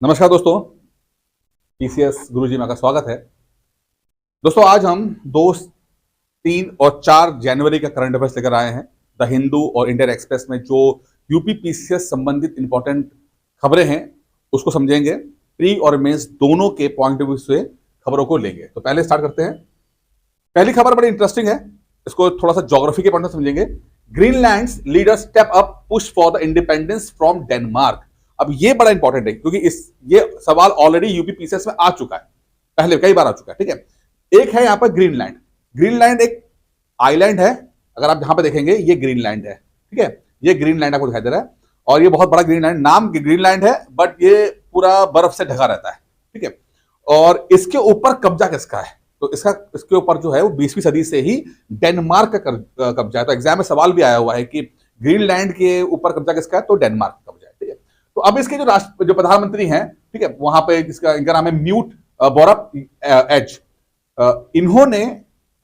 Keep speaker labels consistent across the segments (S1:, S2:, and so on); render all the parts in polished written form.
S1: नमस्कार दोस्तों, पीसीएस गुरुजी में आपका स्वागत है। दोस्तों आज हम 2, 3 और 4 जनवरी का करंट अफेयर्स लेकर आए हैं। द हिंदू और इंडियन एक्सप्रेस में जो यूपी पीसीएस संबंधित इंपॉर्टेंट खबरें हैं उसको समझेंगे। प्री और मेंस दोनों के पॉइंट ऑफ व्यू से खबरों को लेंगे। तो पहले स्टार्ट करते हैं। पहली खबर बड़ी इंटरेस्टिंग है, इसको थोड़ा सा ज्योग्राफी के पॉइंट से समझेंगे। Greenlands leader step up push for the independence from Denmark. अब ये बड़ा इंपॉर्टेंट है क्योंकि ये सवाल ऑलरेडी यूपी पीसीएस में आ चुका है, पहले कई बार आ चुका है। ठीक है, एक है यहां पर ग्रीनलैंड। ग्रीनलैंड एक आइलैंड है, अगर आप यहां पर देखेंगे ये ग्रीनलैंड है। ठीक है, ये ग्रीनलैंड आपको दिखाई दे रहा है और ये बहुत बड़ा ग्रीनलैंड, नाम ग्रीनलैंड है बट ये पूरा बर्फ से ढका रहता है। ठीक है, और इसके ऊपर कब्जा किसका है? तो इसके ऊपर जो है वो 20वीं सदी से ही डेनमार्क का कब्जा है। तो एग्जाम में सवाल भी आया हुआ है कि ग्रीनलैंड के ऊपर कब्जा किसका है, तो डेनमार्क का कब्जा है। ठीक है, तो अब इसके जो प्रधानमंत्री हैं, ठीक है, वहां पे इनका नाम है म्यूट बोरप एज। इन्होंने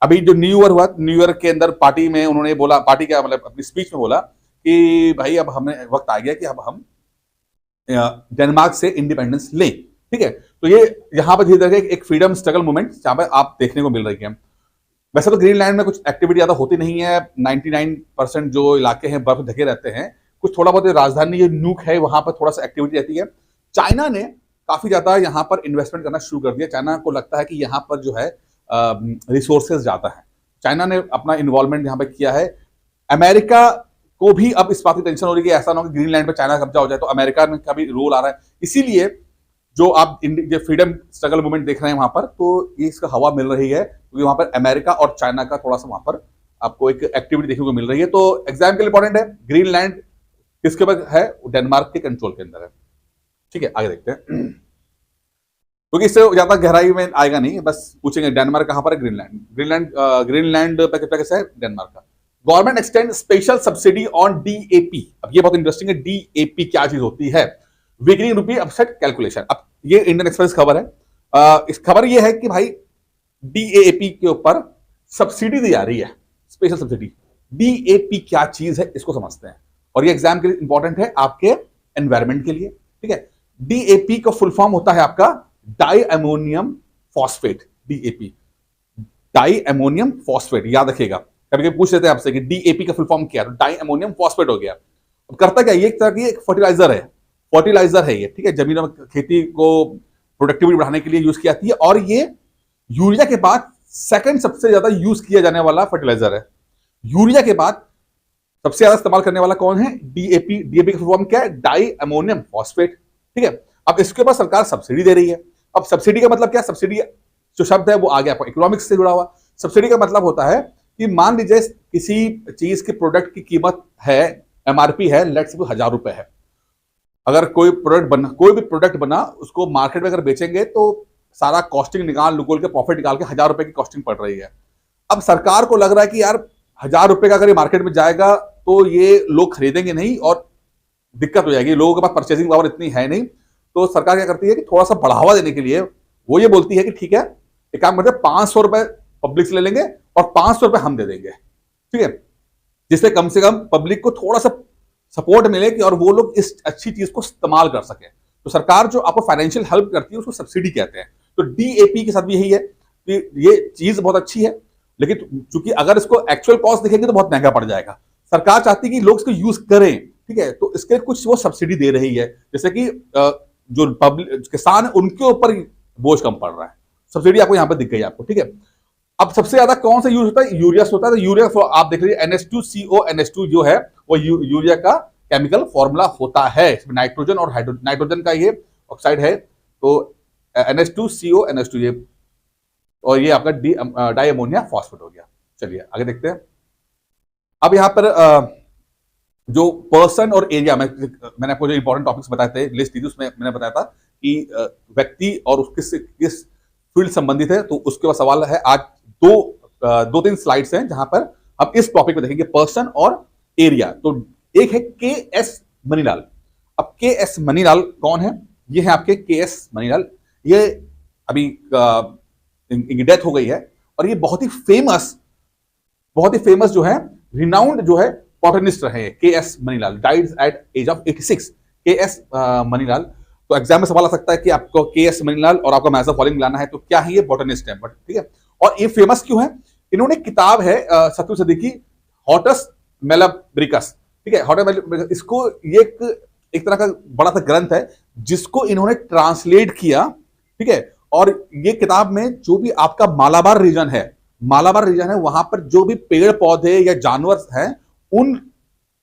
S1: अभी जो न्यू ईयर हुआ, न्यू ईयर के अंदर पार्टी में उन्होंने बोला, पार्टी क्या मतलब अपनी स्पीच में बोला कि भाई अब हमें वक्त आ गया कि अब हम डेनमार्क से इंडिपेंडेंस लें। ठीक है, तो ये यहां पर धीरे धीरे एक फ्रीडम स्ट्रगल मूवमेंट जहां पर आप देखने को मिल रही है। वैसे तो ग्रीनलैंड में कुछ एक्टिविटी ज्यादा होती नहीं है, 99% जो इलाके हैं बर्फ ढके रहते हैं। कुछ थोड़ा बहुत राजधानी जो न्यूक है वहां पर थोड़ा सा एक्टिविटी रहती है। चाइना ने काफी ज्यादा यहाँ पर इन्वेस्टमेंट करना शुरू कर दिया। चाइना को लगता है कि यहाँ पर जो है रिसोर्सेज ज्यादा है। चाइना ने अपना इन्वॉल्वमेंट यहाँ पे किया है। अमेरिका को भी अब इस बात की टेंशन हो रही है कि ऐसा ना हो कि ग्रीनलैंड पर चाइना कब्जा हो जाए, तो अमेरिका का भी रोल आ रहा है। इसीलिए जो आप जो फ्रीडम स्ट्रगल मूवमेंट देख रहे हैं वहां पर, तो ये इसका हवा मिल रही है क्योंकि वहां पर अमेरिका और चाइना का थोड़ा सा वहां पर आपको एक एक्टिविटी देखने को मिल रही है। तो एग्जाम के लिए इंपॉर्टेंट है, ग्रीनलैंड किसके पास है? डेनमार्क के कंट्रोल के अंदर है। ठीक है, आगे देखते हैं क्योंकि इससे ज्यादा गहराई में आएगा नहीं, बस पूछेंगे डेनमार्क कहां पर है, ग्रीनलैंड पे कैसे है डेनमार्क का। Government extend special subsidy on DAP. अब ये बहुत इंटरेस्टिंग है, डीएपी क्या चीज होती है? वीकनिंग रुपी अपसेट कैलकुलेशन। अब ये इंडियन एक्सप्रेस खबर है। इस खबर ये है कि भाई डीएपी के ऊपर सब्सिडी दी जा रही है, स्पेशल सब्सिडी। डीएपी क्या चीज है इसको समझते हैं, और ये एग्जाम के लिए इंपॉर्टेंट है आपके एनवायरमेंट के लिए। ठीक है, डीएपी का फुल फॉर्म होता है आपका di ammonium phosphate. DAP di ammonium phosphate, याद रखिएगा। कभी कभी पूछ लेते हैं आपसे कि डीएपी का फुल फॉर्म क्या है, तो डाई अमोनियम फॉस्फेट हो गया। अब करता क्या, ये एक तरह की एक फर्टिलाइजर है ये। ठीक है, जमीनों में खेती को प्रोडक्टिविटी बढ़ाने के लिए यूज की जाती है, और ये यूरिया के बाद सेकंड सबसे ज्यादा यूज किया जाने वाला फर्टिलाइजर है। यूरिया के बाद सबसे ज्यादा इस्तेमाल करने वाला कौन है? डीएपी। डीएपी का फॉर्म क्या है? Di ammonium phosphate. ठीक है, अब इसके ऊपर सरकार सब्सिडी दे रही है। अब सब्सिडी का मतलब क्या? सब्सिडी जो शब्द है वो आ गया आपको इकोनॉमिक्स से जुड़ा हुआ। सब्सिडी का मतलब होता है कि मान लीजिए किसी चीज के प्रोडक्ट की कीमत है, एमआरपी है, लेट्स से 1000 रुपए है। अगर कोई भी प्रोडक्ट बना उसको मार्केट में अगर बेचेंगे तो सारा कॉस्टिंग निकाल के प्रॉफिट निकाल के 1000 रुपए की कॉस्टिंग पड़ रही है। अब सरकार को लग रहा है कि यार 1000 रुपए का अगर ये मार्केट में जाएगा तो ये लोग खरीदेंगे नहीं और दिक्कत हो जाएगी, लोगों के पास परचेसिंग पावर इतनी है नहीं। तो सरकार क्या करती है कि थोड़ा सा बढ़ावा देने के लिए वो ये बोलती है कि ठीक है, एक काम करते हैं, 500 रुपए पब्लिक से ले लेंगे और 500 रुपए हम दे देंगे। ठीक है, जिससे कम से कम पब्लिक को थोड़ा सा सपोर्ट मिले कि और वो लोग इस अच्छी चीज को इस्तेमाल कर सके। तो सरकार जो आपको फाइनेंशियल हेल्प करती है उसको सब्सिडी कहते हैं। तो डीएपी के साथ भी यही है कि ये चीज बहुत अच्छी है, लेकिन चूंकि अगर इसको एक्चुअल कॉस्ट देखेंगे तो बहुत महंगा पड़ जाएगा। सरकार चाहती है कि लोग इसको यूज करें। ठीक है, तो इसके कुछ वो सब्सिडी दे रही है, जैसे कि जो पब्लिक किसान है उनके ऊपर बोझ कम पड़ रहा है। सब्सिडी आपको यहां पर दिख गई आपको। ठीक है, अब सबसे ज्यादा कौन सा यूज होता है? यूरिया से होता है। तो यूरिया आप देख लीजिए, NH2CO NH2 जो है वो यूरिया का केमिकल फॉर्मूला होता है। इसमें नाइट्रोजन और नाइट्रोजन का ये ऑक्साइड है, तो NH2CO NH2 ये, और ये आपका डाई अमोनिया फॉस्फेट हो गया। चलिए आगे देखते हैं। अब यहां पर जो पर्सन और एरिया में मैंने आपको जो इंपॉर्टेंट टॉपिक्स बताए थे, लिस्ट दी थी, उसमें मैंने बताया था कि व्यक्ति और किस फील्ड संबंधित है। तो उसके बाद सवाल है आज 2-3 स्लाइड्स हैं जहां पर हम इस टॉपिक में देखेंगे, पर्सन और एरिया। तो एक है KS मनीलाल। अब KS मनीलाल कौन है? ये है आपके KS मनीलाल। ये अभी इनकी डेथ हो गई है, और ये बहुत ही फेमस जो है, रिनाउंड जो है बॉटनिस्ट रहे हैं। KS Manilal died at age of 86। KS Manilal तो एग्जाम में सवाल आ सकता है कि आपको के.एस. मणिलाल और आपको मैच द फॉलोइंग लाना है, तो क्या है ये? बॉटनिस्ट है, बट ठीक है। और ये फेमस क्यों है? इन्होंने किताब है 17वीं सदी की, हॉर्टस मेलाब्रिकस, ठीक है। हॉर्टस मेलाब्रिकस, इसको ये एक तरह का बड़ा सा ग्रंथ है जिसको इन्होंने ट्रांसलेट किया, ठीक है। और ये किताब में जो भी आपका मालाबार रीजन है, वहां पर जो भी पेड़ पौधे या जानवर हैं,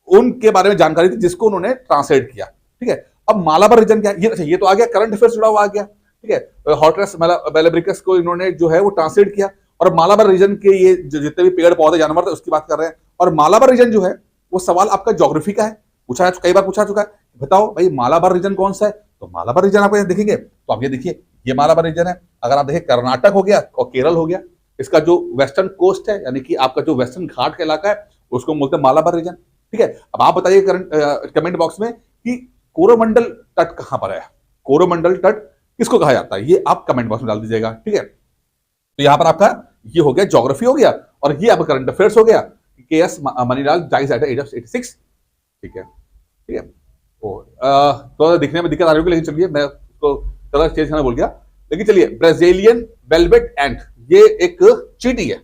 S1: उनके बारे में जानकारी थी जिसको उन्होंने ट्रांसलेट किया, ठीक है। अब मालाबार रीजन क्या है? ये तो आ गया, करंट अफेयर्स जुड़ा हुआ आ गया, ठीक है। हॉर्टस मेलाब्रिकस को इन्होंने जो है वो ट्रांसलेट किया, और मालाबार रीजन के ये जितने भी पेड़ पौधे जानवर थे उसकी बात कर रहे हैं। और मालाबार रीजन जो है वो सवाल आपका ज्योग्राफी का है, कई बार पूछा चुका है। बताओ भाई मालाबार रीजन कौन सा है? तो मालाबार रीजन आप देखेंगे तो आप ये देखिए, ये मालाबार रीजन है। अगर आप देखें, कर्नाटक हो गया और केरल हो गया, इसका जो वेस्टर्न कोस्ट है, यानी कि आपका जो वेस्टर्न घाट का इलाका है, उसको बोलते हैं मालाबार रीजन, ठीक है। अब आप बताइए कमेंट बॉक्स में कि कोरोमंडल तट कहां पर है? कोरोमंडल तट किसको कहा जाता है? ये आप कमेंट बॉक्स में डाल दीजिएगा, ठीक है। तो यहां पर आपका ये हो गया, ज्योग्राफी हो गया, और ये आपका करंट अफेयर्स हो गया। K S. Manilal dies at the age of 86, ठीक है, ठीक है। तो दिखने में दिक्कत आ रही होगी, लेकिन चलिए मैं उसको कलर चेंज करना भूल गया। लेकिन चलिए, ब्राजीलियन वेलवेट एंट, ये एक चींटी है।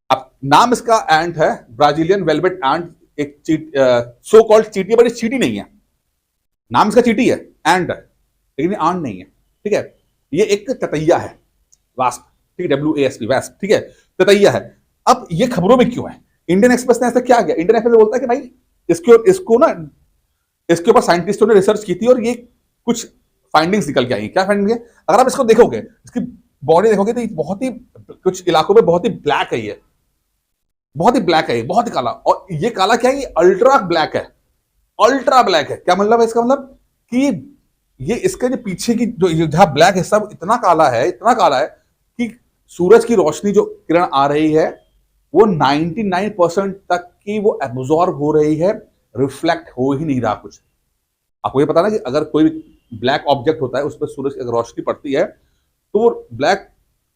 S1: अब नाम इसका एंट है, ब्राजीलियन वेलवेट एंट, एक सो कॉल्ड चींटी, बट चींटी नहीं है, नाम इसका चींटी है, एंट है, लेकिन ये आंट नहीं है, ठीक है। ये एक ततैया है, वास्प, ठीक है, WASP, वास्प, ठीक है, ततैया है। अब ये खबरों में क्यों है? इंडियन एक्सप्रेस ने ऐसा क्या किया? इंडियन एक्सप्रेस बोलता है कि भाई इसके ऊपर साइंटिस्टों ने रिसर्च की थी और ये कुछ फाइंडिंग्स निकल के आई। क्या फाइंडिंग है? अगर आप इसको देखोगे, इसकी बॉडी देखोगे तो बहुत ही, कुछ इलाकों में बहुत ही ब्लैक है, ये बहुत ही ब्लैक है, बहुत ही काला। और ये काला क्या है? ये अल्ट्रा ब्लैक है, अल्ट्रा ब्लैक है। क्या मतलब है इसका? मतलब कि ये इसके जो पीछे की जो जहां ब्लैक है, सब इतना काला है, इतना काला है कि सूरज की रोशनी जो किरण आ रही है वो 99% तक की वो एब्जॉर्ब हो रही है, रिफ्लेक्ट हो ही नहीं रहा कुछ। आपको ये पता ना कि अगर कोई ब्लैक ऑब्जेक्ट होता है, उस पर सूरज की रोशनी पड़ती है तो वो ब्लैक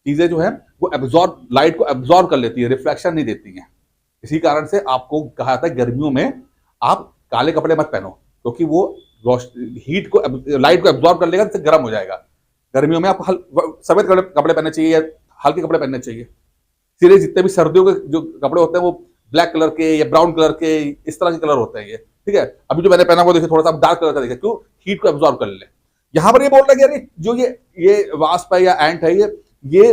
S1: चीजें जो है वो एब्जॉर्ब, लाइट को एब्जॉर्ब कर लेती है, रिफ्लेक्शन नहीं देती है। इसी कारण से आपको कहा जाता है गर्मियों में आप काले कपड़े मत पहनो, क्योंकि वो हीट को, लाइट को एब्जॉर्ब कर लेगा तो गर्म हो जाएगा। गर्मियों में आप सफेद कपड़े पहनने चाहिए या हल्के कपड़े पहनने चाहिए। सीधे जितने भी सर्दियों के जो कपड़े होते हैं वो ब्लैक कलर के या ब्राउन कलर के, इस तरह के कलर होते हैं ये, ठीक है। अभी जो मैंने पहना वो देखिए, थोड़ा सा डार्क कलर का देखिए, क्यों? हीट को एब्जॉर्ब कर ले। यहां पर ये बोल रहा है कि जो ये वास्प है या एंट है, ये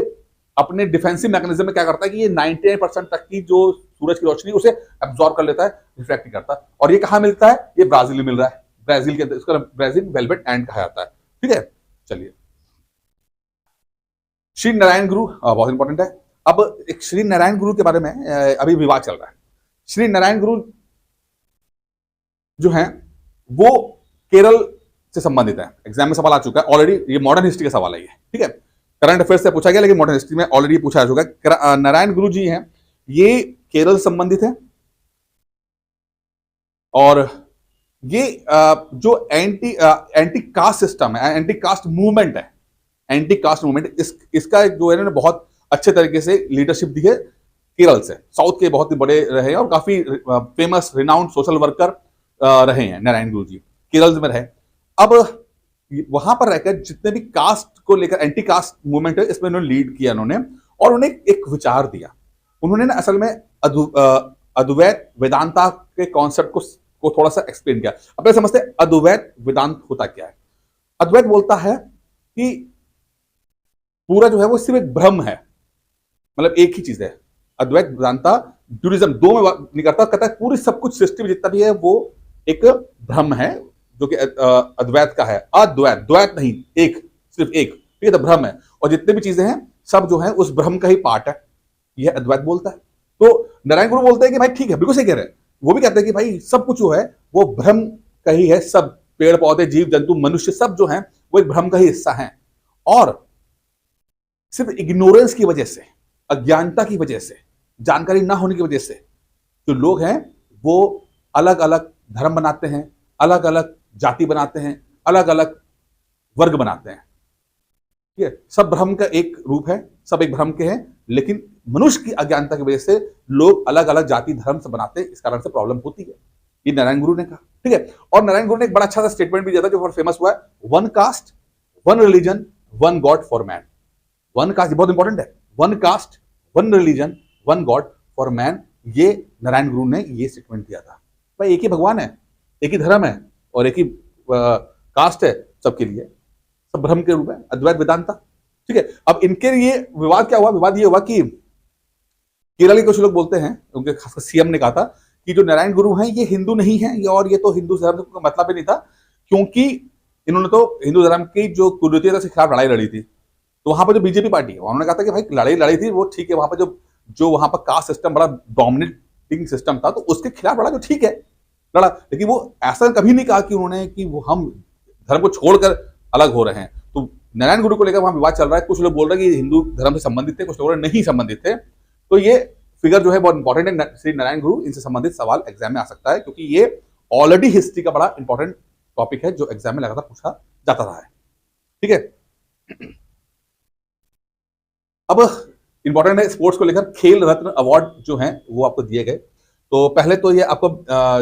S1: अपने डिफेंसिव मैकेनिज्म में क्या करता है कि ये 99% तक की जो सूरज की रोशनी उसे एब्जॉर्ब कर लेता है, रिफ्लेक्ट नहीं करता। और ये कहां मिलता है? ये ब्राजील में मिल रहा है, ब्राजील के अंदर, इसका ब्राजील वेलवेट एंट कहा जाता है, ठीक है। चलिए, श्री नारायण गुरु बहुत इंपॉर्टेंट है। अब एक श्री नारायण गुरु के बारे में अभी विवाद चल रहा है। श्री नारायण गुरु जो है वो केरल से संबंधित है, एग्जाम में सवाल आ चुका है ऑलरेडी, ये मॉडर्न हिस्ट्री का सवाल है ये, ठीक है। करंट अफेयर्स से पूछा गया, लेकिन मॉडर्न हिस्ट्री में ऑलरेडी पूछा जा चुका है। नारायण गुरु जी हैं, ये केरल से संबंधित है, और ये जो एंटी कास्ट सिस्टम है, एंटी कास्ट मूवमेंट है, एंटी कास्ट मूवमेंट, इसका जो है ना बहुत अच्छे तरीके से लीडरशिप दी है केरल से। साउथ के बहुत ही बड़े रहे और काफी फेमस रिनाउंड सोशल वर्कर रहे हैं नारायण गुरु जी, केरल में रहे। अब वहां पर रहकर जितने भी कास्ट को लेकर एंटी कास्ट मूवमेंट है, इसमें उन्होंने लीड किया उन्होंने, और उन्हें एक विचार दिया। उन्होंने ना असल में अद्वैत वेदांता के कॉन्सेप्ट को थोड़ा सा एक्सप्लेन किया। अपने समझते अद्वैत वेदांत होता क्या है? अद्वैत बोलता है कि पूरा जो है वो सिर्फ एक भ्रम है, मतलब एक ही चीज है। अद्वैत वेदांता ड्यूरिज्म दो में नहीं करता, कहता है पूरी सब कुछ सृष्टि में जितना भी है वो एक भ्रम है, जो कि अद्वैत का है। अद्वैत, द्वैत नहीं, एक, सिर्फ एक, ठीक है, तो भ्रम है, और जितने भी चीजें हैं सब जो है उस भ्रम का ही पार्ट है, यह अद्वैत बोलता है। तो नारायण गुरु बोलते हैं कि भाई ठीक है, बिल्कुल सही कह रहे हैं। वो भी कहते हैं कि भाई सब कुछ जो है वो भ्रम का ही है, सब पेड़ पौधे, जीव जंतु, मनुष्य, सब जो है वो एक भ्रम का ही हिस्सा है, और सिर्फ इग्नोरेंस की वजह से, अज्ञानता की वजह से, जानकारी ना होने की वजह से जो लोग हैं वो अलग अलग धर्म बनाते हैं, अलग अलग जाति बनाते हैं, अलग अलग वर्ग बनाते हैं, ठीक है। सब भ्रम का एक रूप है, सब एक भ्रम के हैं, लेकिन मनुष्य की अज्ञानता की वजह से लोग अलग अलग जाति धर्म से बनाते हैं, इस कारण से प्रॉब्लम होती है। ये नारायण गुरु ने कहा। ठीक है। और नारायण गुरु ने एक बड़ा अच्छा सा स्टेटमेंट भी दिया था जो बहुत फेमस हुआ है, one cast one religion one God for man. One cast बहुत इंपॉर्टेंट है, one cast one religion one God for man, ये नारायण गुरु ने ये स्टेटमेंट दिया था। भाई एक ही भगवान है, एक ही धर्म है और एक ही कास्ट है सबके लिए, सब ब्रह्म के रूप है, अद्वैत वेदांता। ठीक है। अब इनके लिए विवाद क्या हुआ, विवाद ये हुआ कि केरल के कुछ लोग बोलते हैं, उनके खासकर सीएम ने कहा था कि जो नारायण गुरु हैं ये हिंदू नहीं है, और ये तो हिंदू धर्म का मतलब ही नहीं था, क्योंकि इन्होंने तो हिंदू धर्म की जो कुरीतियों के खिलाफ लड़ाई लड़ी थी। तो वहां पर जो बीजेपी पार्टी है उन्होंने कहा था कि भाई लड़ाई लड़ी थी वो ठीक है, वहां पर जो वहां पर कास्ट सिस्टम बड़ा डोमिनेटिंग सिस्टम था तो उसके खिलाफ लड़ा, जो ठीक है लड़ा, लेकिन वो ऐसा कभी नहीं कहा कि उन्होंने कि वो हम धर्म को छोड़कर अलग हो रहे हैं। तो नारायण गुरु को लेकर वहां विवाद चल रहा है, कुछ लोग बोल रहे हैं कि हिंदू धर्म से संबंधित थे, कुछ लोग नहीं संबंधित थे। तो ये फिगर जो है बहुत इंपॉर्टेंट है, श्री नारायण गुरु, इनसे संबंधित सवाल एग्जाम में आ सकता है, क्योंकि ये ऑलरेडी हिस्ट्री का बड़ा इंपॉर्टेंट टॉपिक है जो एग्जाम में लगातार पूछा जाता रहा है। ठीक है। अब इंपॉर्टेंट है स्पोर्ट्स को लेकर, खेल रत्न अवार्ड जो हैं वो आपको दिए गए। तो पहले तो ये आपको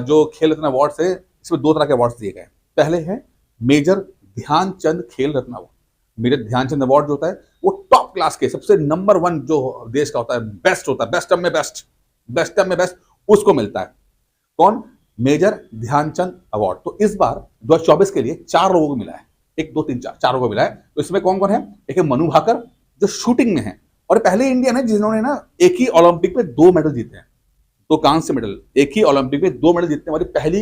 S1: जो खेल रत्न अवार्ड है इसमें दो तरह के अवार्ड दिए गए। पहले है मेजर ध्यानचंद खेल रत्न अवार्ड। मेजर ध्यानचंद अवार्ड जो होता है वो टॉप क्लास के सबसे नंबर 1 जो देश का होता है, बेस्ट होता है, बेस्ट ऑफ में बेस्ट, बेस्ट ऑफ में बेस्ट, उसको मिलता है। कौन? Major Dhyan Chand award. तो इस बार 2024 के लिए 4 लोगों को मिला है, 1 2 3 4 लोगों को मिला है। तो इसमें कौन कौन है? एक है मनु भाकर जो शूटिंग में है, और पहले इंडियन है जिन्होंने ना एक ही ओलंपिक में 2 मेडल जीते हैं, 2 कांस्य मेडल, एक ही ओलंपिक में 2 मेडल जीतने वाली पहली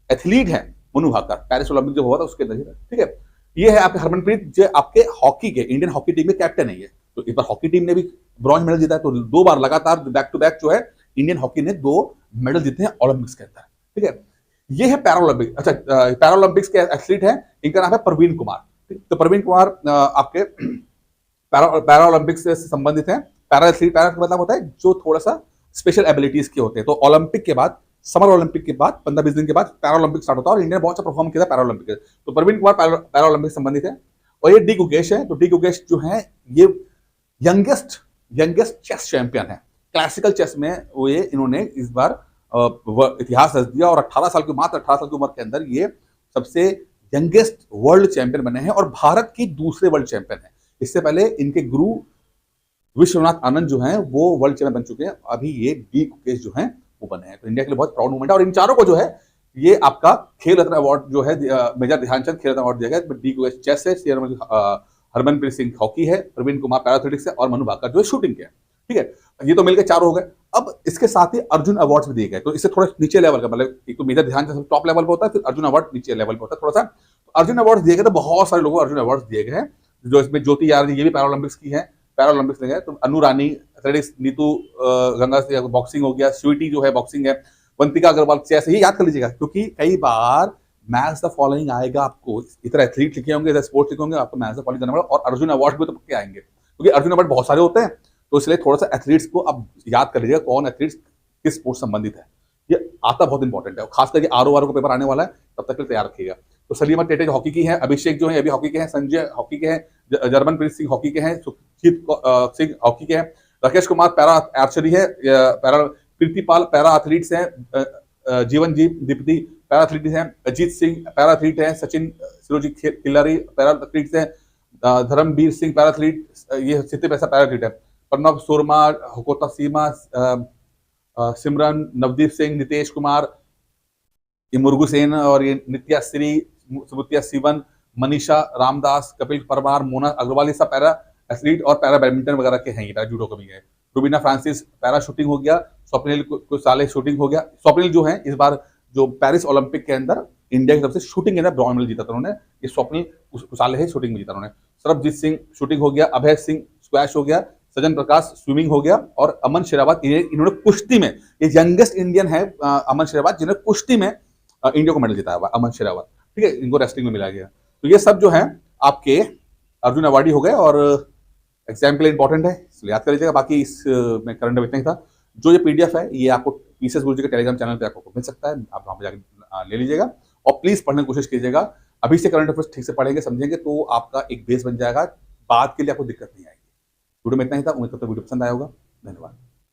S1: एथलीट है मनु भाकर। पेरिस ओलंपिक जो हुआ था उसके अंदर। ठीक है। ये है आपके हरमनप्रीत जो आपके हॉकी के इंडियन हॉकी टीम में कैप्टन है ये। तो इस बार हॉकी टीम ने भी ब्रॉन्ज मेडल जीता है, तो 2 बार लगातार बैक टू बैक जो है इंडियन हॉकी ने 2 मेडल जीते हैं ओलंपिक्स के अंदर। ठीक है। ये है पैरालंपिक, अच्छा पैरालंपिक्स के एथलीट है, इनका नाम है प्रवीण कुमार। तो प्रवीण कुमार आपके पैरालंपिक्स से संबंधित है। पैरा एथलीट, पैरा का मतलब होता है जो थोड़ा सा स्पेशल एबिलिटीज के होते हैं। तो ओलंपिक के बाद, समर ओलंपिक के बाद 15-20 दिन के बाद पैरालंपिक स्टार्ट होता है, और इंडिया ने बहुत अच्छा परफॉर्म किया था पैरालंपिक। तो प्रवीण कुमार पैरालंपिक से संबंधित है। और ये डी गुकेश है। तो डी गुकेश जो है ये यंगेस्ट चेस चैंपियन है क्लासिकल चेस में। वो ये इन्होंने इस बार इतिहास रच दिया, और 18 साल की, मात्र 18 साल की उम्र के अंदर ये सबसे यंगेस्ट वर्ल्ड चैंपियन बने हैं, और भारत की दूसरे वर्ल्ड चैंपियन है। इससे पहले इनके गुरु विश्वनाथ आनंद जो हैं वो वर्ल्ड चैंपियन बन चुके हैं, अभी ये डी गुकेश जो हैं वो बने हैं। तो इंडिया के लिए बहुत प्राउड मोमेंट है। और इन चारों को जो है ये आपका खेल रत्न अवार्ड जो है मेजर ध्यानचंद खेल रत्न अवार्ड दिया गया। डी गुकेश चेस है, हरमनप्रीत सिंह हॉकी है, प्रवीण कुमार पैराथलेटिक्स है, और मनु भाकर जो है शूटिंग के है। ठीक है। ये तो मिलकर 4 हो गए। अब इसके साथ ही अर्जुन अवार्ड भी दिए गए। तो इससे थोड़ा नीचे लेवल का, मतलब एक तो मेजर ध्यानचंद टॉप लेवल पर होता है, फिर अर्जुन अवार्ड नीचे लेवल पर होता है थोड़ा सा। तो अर्जुन अवार्ड दिए गए, तो बहुत सारे लोगों को अर्जुन अवार्ड दिए गए हैं, जो इसमें ज्योति यादव ये भी पैरालंपिक्स की है, पैरालंपिक्स में गए। तो अनु रानी एथलेटिक्स, नीतू गंगा से बॉक्सिंग हो गया, स्वीटी जो है बॉक्सिंग है, वंतिका अग्रवाल चेस, ये याद कर लीजिएगा, क्योंकि कई बार मैच द फॉलोइंग आएगा आपको, इधर एथलीट लिखे होंगे, इधर स्पोर्ट्स लिखे होंगे, आपको मैच द फॉलोइंग करना पड़ेगा। और अर्जुन अवार्ड भी तो पक्के आएंगे, क्योंकि अर्जुन अवार्ड बहुत सारे होते हैं, तो इसलिए थोड़ा सा एथलीट्स को अब याद कर लीजिएगा कौन एथलीट्स किस स्पोर्ट्स संबंधित है। ये आता बहुत इंपॉर्टेंट है, खास करके ROR को पेपर आने वाला है, तब तक तैयार रखिएगा। तो सलीमा टेटे हॉकी की है, अभिषेक जो है अभी हॉकी के हैं, संजय हॉकी के हैं, जर्मनप्रीत सिंह हॉकी के हैं, सुखजीत सिंह हॉकी के हैं, राकेश कुमार पैरा आर्चरी है, प्रीतिपाल पैरा एथलीट्स हैं, जीवनजीत दीप्ति पैरा एथलीट्स हैं, अजीत सिंह पैरा एथलीट हैं, सचिन सिरोजी खिलाड़ी पैरा एथलीट्स हैं, धर्मवीर सिंह पैरा एथलीट, ये सिद्धि पैसा पैरा एथलीट है, प्रणव शोरमा, होकोता सीमा, सिमरन, नवदीप सिंह, नितेश कुमार, ये मुर्गू सेन, और ये नित्या श्री, सुबुत्या सिवन, मनीषा रामदास, कपिल परमार, मोना अग्रवाल, ये सब पैरा एथलीट और पैरा बैडमिंटन वगैरह के हैं, ये पैरा जूडो को भी है। रुबीना फ्रांसिस पैरा शूटिंग हो गया, स्वप्निल कुसाले शूटिंग हो गया। स्वप्निल जो है इस बार जो पेरिस ओलंपिक के अंदर इंडिया की तरफ से शूटिंग के अंदर ब्रॉन्ज मेडल जीता था उन्होंने, ये स्वप्निल कुसाले है शूटिंग में जीता उन्होंने। सरबजीत सिंह शूटिंग हो गया, अभय सिंह स्क्वैश हो गया, सजन प्रकाश स्विमिंग हो गया, और अमन शेरावत इन्होंने कुश्ती में, ये यंगेस्ट इंडियन है अमन शेरावत, जिन्होंने कुश्ती में इंडिया को मेडल जिताया हुआ, अमन शेरावत। ठीक है, इनको रेसलिंग में मिला गया। तो ये सब जो है आपके अर्जुन अवार्डी हो गए, और एग्जाम के लिए इंपॉर्टेंट है, इसलिए याद कर लीजिएगा। बाकी इस में करंट अफेयर नहीं था। जो ये PDF है ये आपको पीसीएस गुरुजी के टेलीग्राम चैनल पे आपको मिल सकता है, आप वहाँ पे जाकर ले लीजिएगा, और प्लीज पढ़ने की कोशिश कीजिएगा। अभी से करंट अफेयर्स ठीक से पढ़ेंगे, समझेंगे, तो आपका एक बेस बन जाएगा, बाद के लिए आपको दिक्कत नहीं आएगी। वीडियो में इतना ही था, उम्मीद करता हूं वीडियो पसंद आया होगा। धन्यवाद।